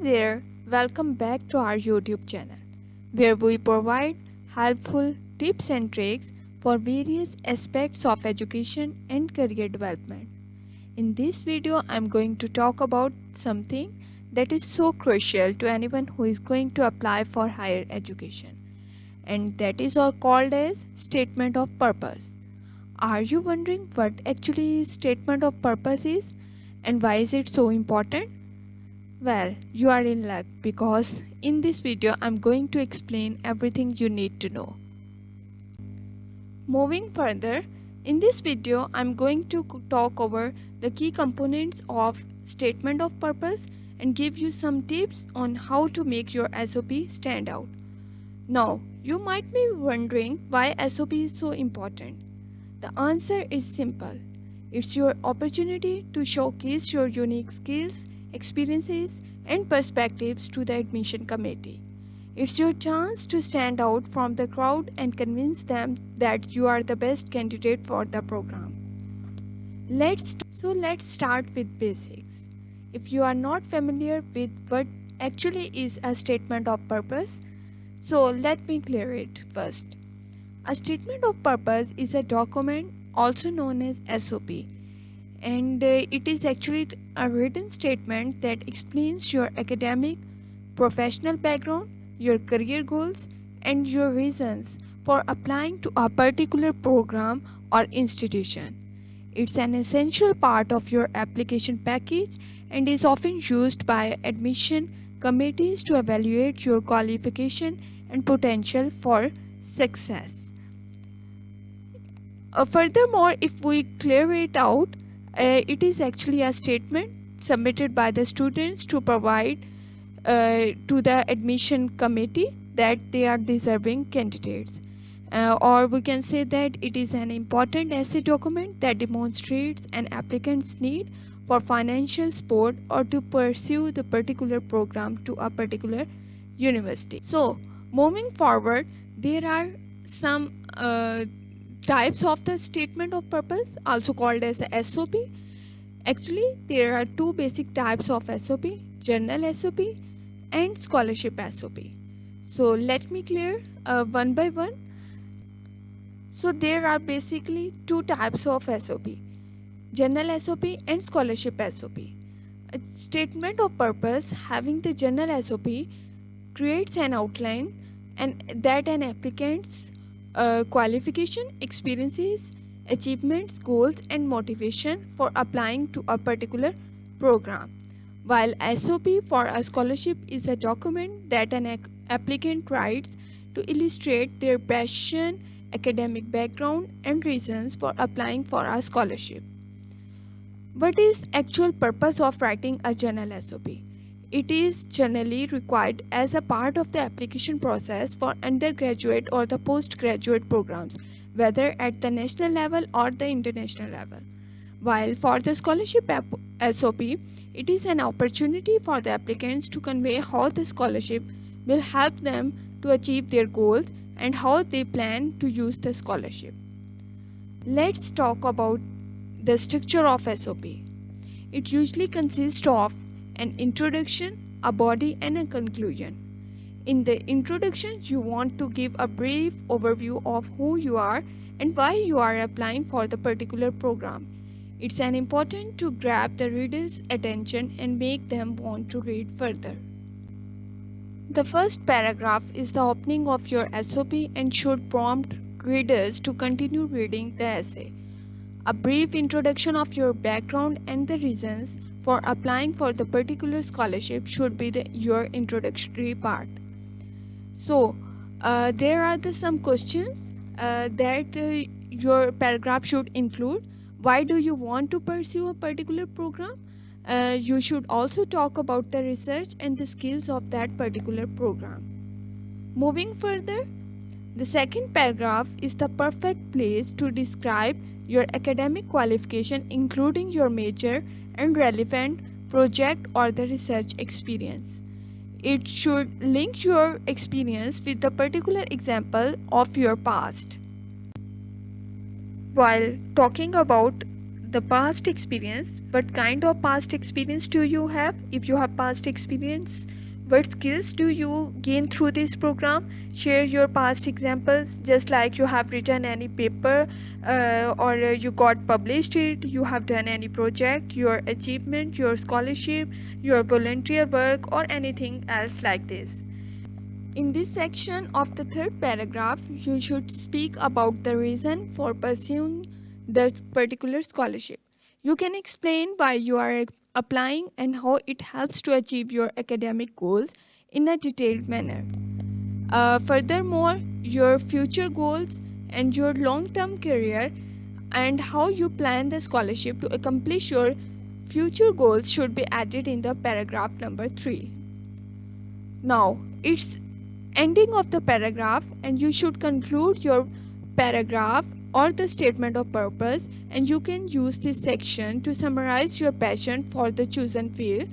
there, welcome back to our YouTube channel where we provide helpful tips and tricks for various aspects of education and career development. In this video, I'm going to talk about something that is so crucial to anyone who is going to apply for higher education, and that is all called as statement of purpose. Are you wondering what actually statement of purpose is and why is it so important? Well, you are in luck because in this video I'm going to explain everything you need to know. Moving further, in this video I'm going to talk over the key components of statement of purpose and give you some tips on how to make your SOP stand out. Now, you might be wondering why SOP is so important. The answer is simple. It's your opportunity to showcase your unique skills, experiences, and perspectives to the admission committee. It's your chance to stand out from the crowd and convince them that you are the best candidate for the program. Let's start with basics. If you are not familiar with what actually is a statement of purpose, so let me clear it first. A statement of purpose is a document also known as SOP, and it is actually a written statement that explains your academic, professional background, your career goals, and your reasons for applying to a particular program or institution. It's an essential part of your application package and is often used by admission committees to evaluate your qualification and potential for success. Furthermore, if we clear it out, it is actually a statement submitted by the students to provide to the admission committee that they are deserving candidates. Or we can say that it is an important essay document that demonstrates an applicant's need for financial support or to pursue the particular program to a particular university. So, moving forward, there are some types of the statement of purpose, also called as the SOP. Actually, there are two basic types of SOP, general SOP and scholarship SOP. So let me clear one by one. So there are basically two types of SOP, general SOP and scholarship SOP. A statement of purpose having the general SOP creates an outline and that an applicant's qualification, experiences, achievements, goals, and motivation for applying to a particular program. While SOP for a scholarship is a document that an applicant writes to illustrate their passion, academic background, and reasons for applying for a scholarship. What is actual purpose of writing a general SOP? It is generally required as a part of the application process for undergraduate or the postgraduate programs, whether at the national level or the international level. While for the scholarship SOP, it is an opportunity for the applicants to convey how the scholarship will help them to achieve their goals and how they plan to use the scholarship. Let's talk about the structure of SOP. It usually consists of an introduction, a body, and a conclusion. In the introduction, you want to give a brief overview of who you are and why you are applying for the particular program. It's an important to grab the reader's attention and make them want to read further. The first paragraph is the opening of your SOP and should prompt readers to continue reading the essay. A brief introduction of your background and the reasons for applying for the particular scholarship should be your introductory part. So, there are some questions that your paragraph should include. Why do you want to pursue a particular program? You should also talk about the research and the skills of that particular program. Moving further, the second paragraph is the perfect place to describe your academic qualification, including your major and relevant project or the research experience. It should link your experience with the particular example of your past. While talking about the past experience. What kind of past experience do you have? If you have past experience, what skills do you gain through this program? Share your past examples, just like you have written any paper or you got published it, you have done any project, your achievement, your scholarship, your volunteer work, or anything else like this. In this section of the third paragraph, you should speak about the reason for pursuing the particular scholarship. You can explain why you are applying and how it helps to achieve your academic goals in a detailed manner. Furthermore, your future goals and your long-term career and how you plan the scholarship to accomplish your future goals should be added in the paragraph number 3. Now, it's ending of the paragraph and you should conclude your paragraph or the statement of purpose, and you can use this section to summarize your passion for the chosen field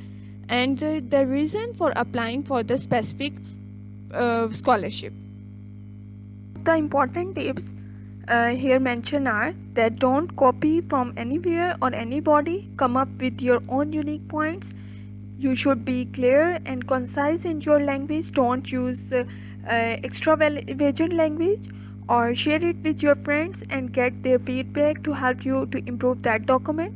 and the reason for applying for the specific scholarship. The important tips here mentioned are that don't copy from anywhere or anybody, come up with your own unique points. You should be clear and concise in your language. Don't use extravagant language, or share it with your friends and get their feedback to help you to improve that document.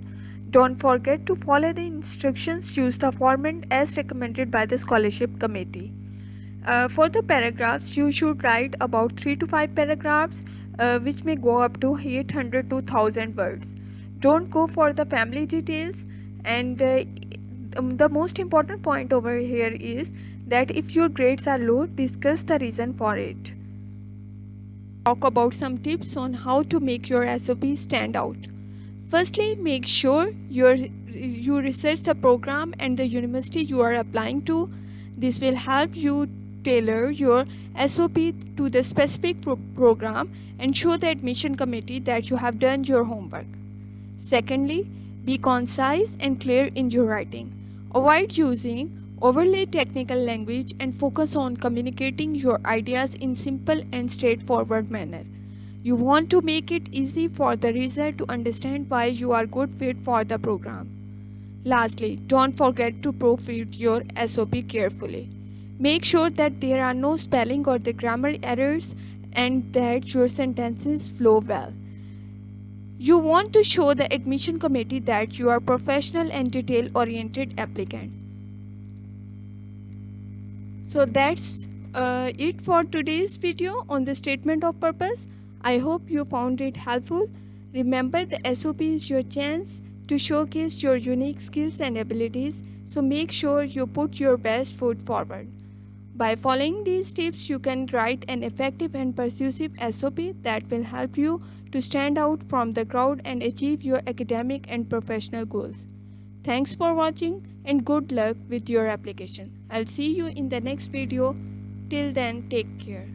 Don't forget to follow the instructions. Use the format as recommended by the scholarship committee. For the paragraphs, you should write about 3 to 5 paragraphs, which may go up to 800 to 1000 words. Don't go for the family details, and the most important point over here is that if your grades are low, discuss the reason for it. Talk about some tips on how to make your SOP stand out. Firstly, make sure you research the program and the university you are applying to. This will help you tailor your SOP to the specific program and show the admission committee that you have done your homework. Secondly, be concise and clear in your writing. Avoid using overly technical language and focus on communicating your ideas in simple and straightforward manner. You want to make it easy for the reader to understand why you are good fit for the program. Lastly, don't forget to proofread your SOP carefully. Make sure that there are no spelling or the grammar errors and that your sentences flow well. You want to show the admission committee that you are professional and detail-oriented applicant. So that's it for today's video on the statement of purpose. I hope you found it helpful. Remember, the SOP is your chance to showcase your unique skills and abilities, so make sure you put your best foot forward. By following these tips, you can write an effective and persuasive SOP that will help you to stand out from the crowd and achieve your academic and professional goals. Thanks for watching and good luck with your application. I'll see you in the next video. Till then, take care.